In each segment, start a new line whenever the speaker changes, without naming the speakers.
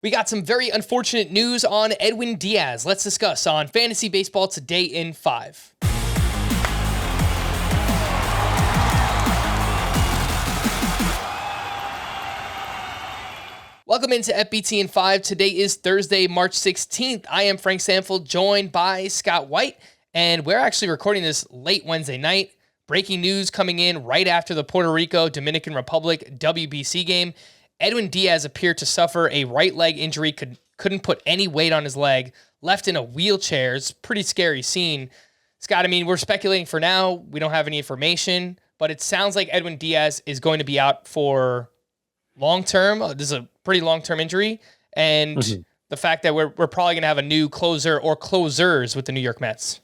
We got some very unfortunate news on Edwin Diaz. Let's discuss on Fantasy Baseball Today in 5. Welcome into FBT in 5. Today is Thursday, March 16th. I am Frank Sanford, joined by Scott White, and we're actually recording this late Wednesday night. Breaking news coming in right after the Puerto Rico Dominican Republic WBC game. Edwin Diaz appeared to suffer a right leg injury, couldn't put any weight on his leg, left in a wheelchair. It's a pretty scary scene. Scott, I mean, we're speculating for now. We don't have any information, but it sounds like Edwin Diaz is going to be out for long-term. This is a pretty long-term injury. And the fact that we're probably going to have a new closer or closers with the New York Mets.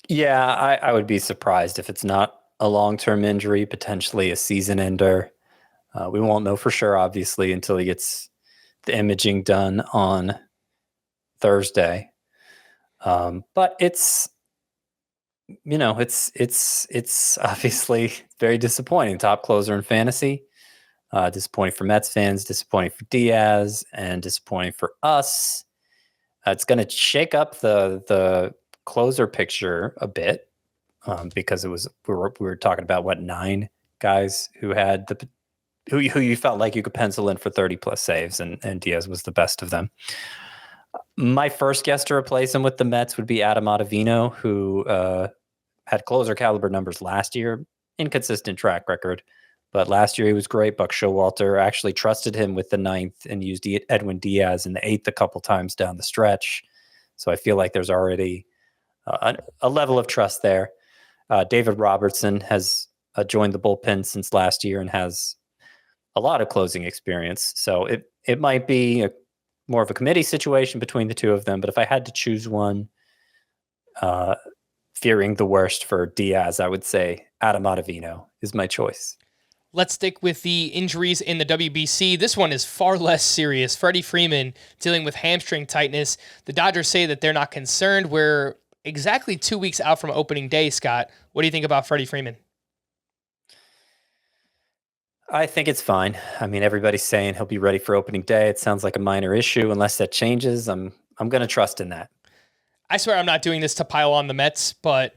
Yeah, I would be surprised if it's not a long-term injury, potentially a season ender. We won't know for sure, obviously, until he gets the imaging done on Thursday. But it's obviously very disappointing. Top closer in fantasy. Disappointing for Mets fans, disappointing for Diaz, and disappointing for us. It's going to shake up the closer picture a bit because we were talking about 9 guys who had who you felt like you could pencil in for 30 plus saves, and Diaz was the best of them. My first guess to replace him with the Mets would be Adam Ottavino, who had closer caliber numbers last year, inconsistent track record. But last year he was great. Buck Showalter actually trusted him with the 9th and used Edwin Diaz in the 8th a couple times down the stretch. So I feel like there's already a level of trust there. David Robertson has joined the bullpen since last year and has a lot of closing experience. So it might be more of a committee situation between the two of them. But if I had to choose one, fearing the worst for Diaz, I would say Adam Ottavino is my choice.
Let's stick with the injuries in the WBC. This one is far less serious. Freddie Freeman dealing with hamstring tightness. The Dodgers say that they're not concerned. We're exactly 2 weeks out from opening day, Scott. What do you think about Freddie Freeman?
I think it's fine. I mean, everybody's saying he'll be ready for opening day. It sounds like a minor issue. Unless that changes, I'm going to trust in that.
I swear I'm not doing this to pile on the Mets, but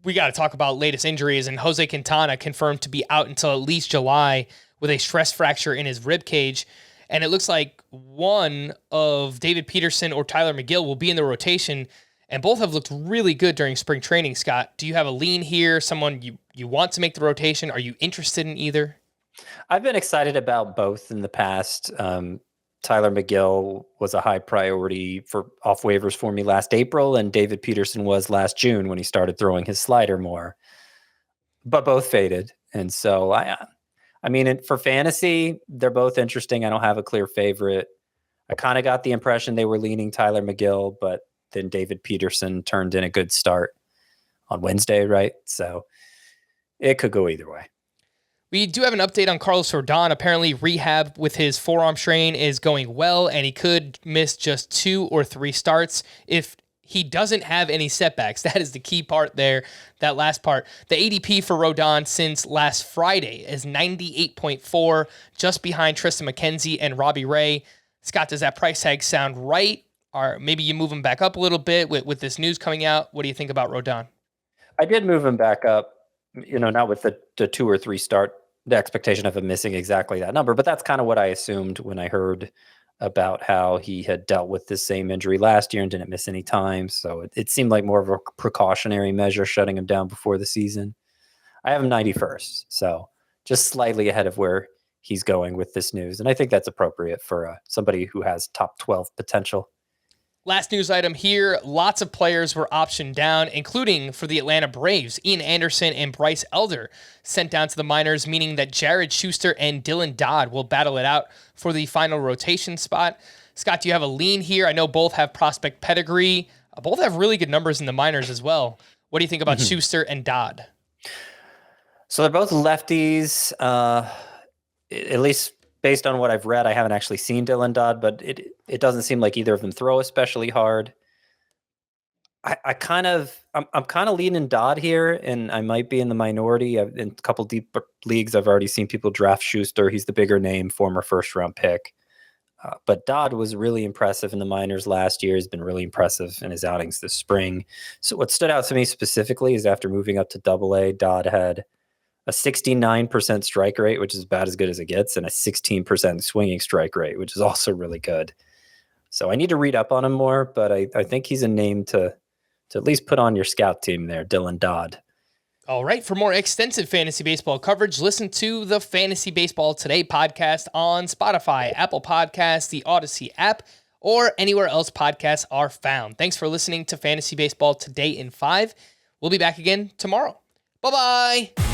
we got to talk about latest injuries, and Jose Quintana confirmed to be out until at least July with a stress fracture in his rib cage. And it looks like one of David Peterson or Tyler McGill will be in the rotation, and both have looked really good during spring training. Scott, do you have a lean here? Someone you want to make the rotation? Are you interested in either?
I've been excited about both in the past. Tyler McGill was a high priority for off waivers for me last April, and David Peterson was last June when he started throwing his slider more. But both faded, and so I mean, for fantasy, they're both interesting. I don't have a clear favorite. I kind of got the impression they were leaning Tyler McGill, but then David Peterson turned in a good start on Wednesday, right? So it could go either way.
We do have an update on Carlos Rodon. Apparently, rehab with his forearm strain is going well, and he could miss just 2 or 3 starts if he doesn't have any setbacks. That is the key part there, that last part. The ADP for Rodon since last Friday is 98.4, just behind Tristan McKenzie and Robbie Ray. Scott, does that price tag sound right? Or maybe you move him back up a little bit with this news coming out. What do you think about Rodon?
I did move him back up, not with the 2 or 3 start, the expectation of him missing exactly that number, but that's kind of what I assumed when I heard about how he had dealt with this same injury last year and didn't miss any time. So it seemed like more of a precautionary measure, shutting him down before the season. I have him 91st, so just slightly ahead of where he's going with this news. And I think that's appropriate for somebody who has top 12 potential.
Last news item here, lots of players were optioned down, including for the Atlanta Braves. Ian Anderson and Bryce Elder sent down to the minors, meaning that Jared Schuster and Dylan Dodd will battle it out for the final rotation spot. Scott, do you have a lean here? I know both have prospect pedigree. Both have really good numbers in the minors as well. What do you think about Schuster and Dodd?
So they're both lefties, at least based on what I've read. I haven't actually seen Dylan Dodd, but it doesn't seem like either of them throw especially hard. I'm kind of leaning Dodd here, and I might be in the minority. In a couple deep leagues, I've already seen people draft Schuster. He's the bigger name, former first round pick. But Dodd was really impressive in the minors last year. He's been really impressive in his outings this spring. So what stood out to me specifically is after moving up to Double-A, Dodd had a 69% strike rate, which is about as good as it gets, and a 16% swinging strike rate, which is also really good. So I need to read up on him more, but I think he's a name to at least put on your scout team there, Dylan Dodd.
All right. For more extensive fantasy baseball coverage, listen to the Fantasy Baseball Today podcast on Spotify, Apple Podcasts, the Audacy app, or anywhere else podcasts are found. Thanks for listening to Fantasy Baseball Today in 5. We'll be back again tomorrow. Bye-bye.